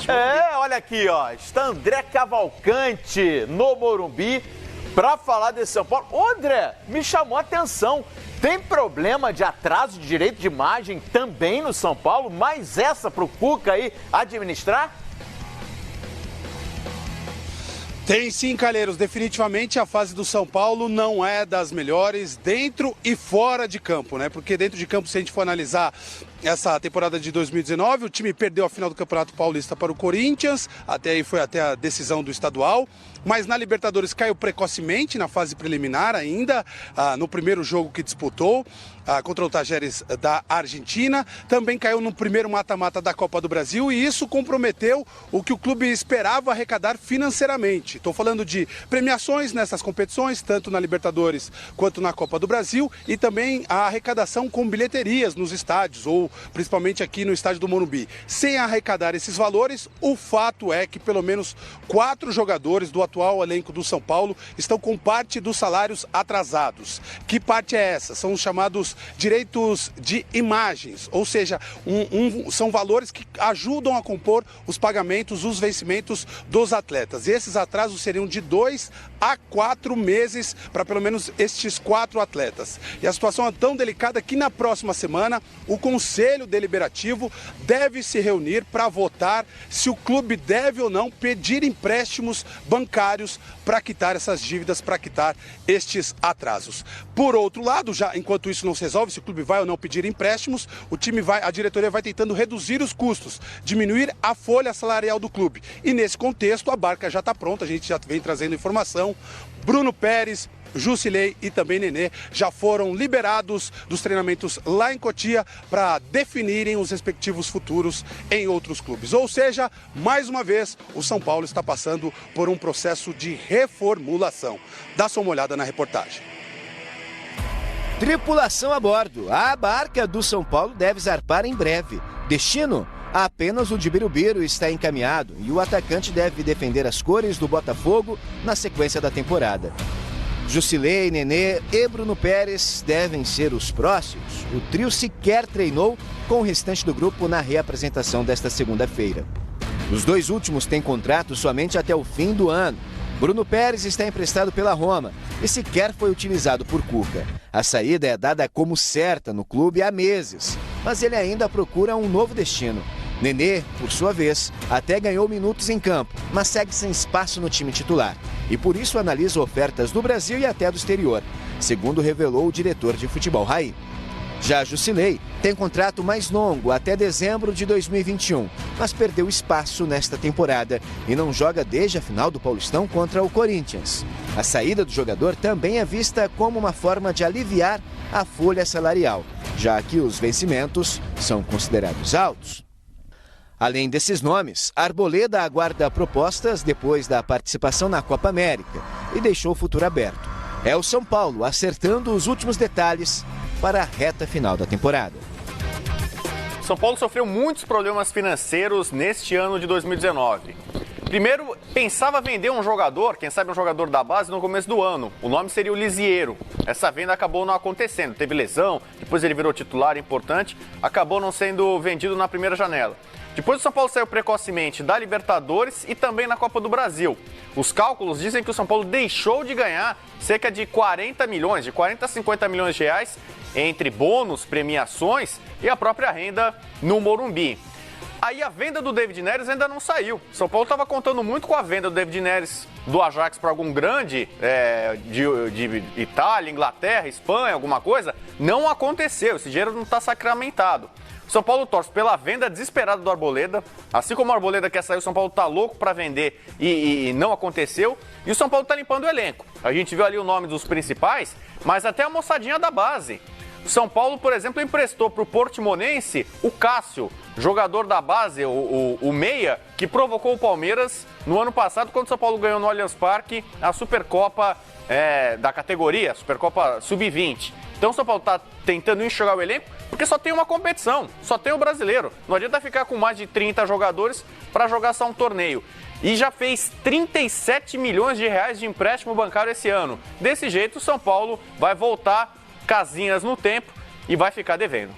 Olha aqui, ó. Está André Cavalcante no Morumbi para falar desse São Paulo. Ô, André, me chamou a atenção. Tem problema de atraso de direito de imagem também no São Paulo? Mais essa pro Cuca aí administrar? Tem sim, Calheiros. Definitivamente a fase do São Paulo não é das melhores dentro e fora de campo, né? Porque dentro de campo, se a gente for analisar essa temporada de 2019, o time perdeu a final do Campeonato Paulista para o Corinthians, foi até a decisão do estadual. Mas na Libertadores caiu precocemente na fase preliminar ainda, no primeiro jogo que disputou contra o Tajeres da Argentina. Também caiu no primeiro mata-mata da Copa do Brasil e isso comprometeu o que o clube esperava arrecadar financeiramente. Estou falando de premiações nessas competições, tanto na Libertadores quanto na Copa do Brasil, e também a arrecadação com bilheterias nos estádios, ou principalmente aqui no estádio do Morumbi. Sem arrecadar esses valores, o fato é que pelo menos 4 jogadores do atual elenco do São Paulo estão com parte dos salários atrasados. Que parte é essa? São os chamados direitos de imagens, ou seja, são valores que ajudam a compor os pagamentos, os vencimentos dos atletas. E esses atrasos seriam de 2 a 4 meses para pelo menos estes 4 atletas. E a situação é tão delicada que na próxima semana o Conselho Deliberativo deve se reunir para votar se o clube deve ou não pedir empréstimos bancários para quitar essas dívidas, para quitar estes atrasos. Por outro lado, já enquanto isso não se resolve, se o clube vai ou não pedir empréstimos, a diretoria vai tentando reduzir os custos, diminuir a folha salarial do clube. E nesse contexto, a barca já está pronta, a gente já vem trazendo informação. Bruno Pérez, Jusilei e também Nenê já foram liberados dos treinamentos lá em Cotia para definirem os respectivos futuros em outros clubes. Ou seja, mais uma vez, o São Paulo está passando por um processo de reformulação. Dá só uma olhada na reportagem. Tripulação a bordo. A barca do São Paulo deve zarpar em breve. Destino? Apenas o de Birubiru está encaminhado e o atacante deve defender as cores do Botafogo na sequência da temporada. Jusilei, Nenê e Bruno Pérez devem ser os próximos. O trio sequer treinou com o restante do grupo na reapresentação desta segunda-feira. Os 2 últimos têm contrato somente até o fim do ano. Bruno Pérez está emprestado pela Roma e sequer foi utilizado por Cuca. A saída é dada como certa no clube há meses, mas ele ainda procura um novo destino. Nenê, por sua vez, até ganhou minutos em campo, mas segue sem espaço no time titular. E por isso analisa ofertas do Brasil e até do exterior, segundo revelou o diretor de futebol Raí. Já Jusilei tem contrato mais longo até dezembro de 2021, mas perdeu espaço nesta temporada e não joga desde a final do Paulistão contra o Corinthians. A saída do jogador também é vista como uma forma de aliviar a folha salarial, já que os vencimentos são considerados altos. Além desses nomes, Arboleda aguarda propostas depois da participação na Copa América e deixou o futuro aberto. É o São Paulo acertando os últimos detalhes para a reta final da temporada. São Paulo sofreu muitos problemas financeiros neste ano de 2019. Primeiro, pensava vender um jogador, quem sabe um jogador da base, no começo do ano. O nome seria o Lisiero. Essa venda acabou não acontecendo. Teve lesão, depois ele virou titular importante, acabou não sendo vendido na primeira janela. Depois o São Paulo saiu precocemente da Libertadores e também na Copa do Brasil. Os cálculos dizem que o São Paulo deixou de ganhar cerca de 40 a 50 milhões de reais entre bônus, premiações e a própria renda no Morumbi. Aí a venda do David Neres ainda não saiu. São Paulo estava contando muito com a venda do David Neres do Ajax para algum grande de Itália, Inglaterra, Espanha, alguma coisa. Não aconteceu, esse dinheiro não está sacramentado. São Paulo torce pela venda desesperada do Arboleda. Assim como o Arboleda quer sair, o São Paulo está louco para vender e não aconteceu. E o São Paulo está limpando o elenco. A gente viu ali o nome dos principais, mas até a moçadinha da base. O São Paulo, por exemplo, emprestou para o Portimonense o Cássio, jogador da base, o meia, que provocou o Palmeiras no ano passado, quando o São Paulo ganhou no Allianz Parque a Supercopa da categoria, Supercopa Sub-20. Então o São Paulo está tentando enxugar o elenco, porque só tem uma competição, só tem o brasileiro. Não adianta ficar com mais de 30 jogadores para jogar só um torneio. E já fez 37 milhões de reais de empréstimo bancário esse ano. Desse jeito, o São Paulo vai voltar casinhas no tempo e vai ficar devendo.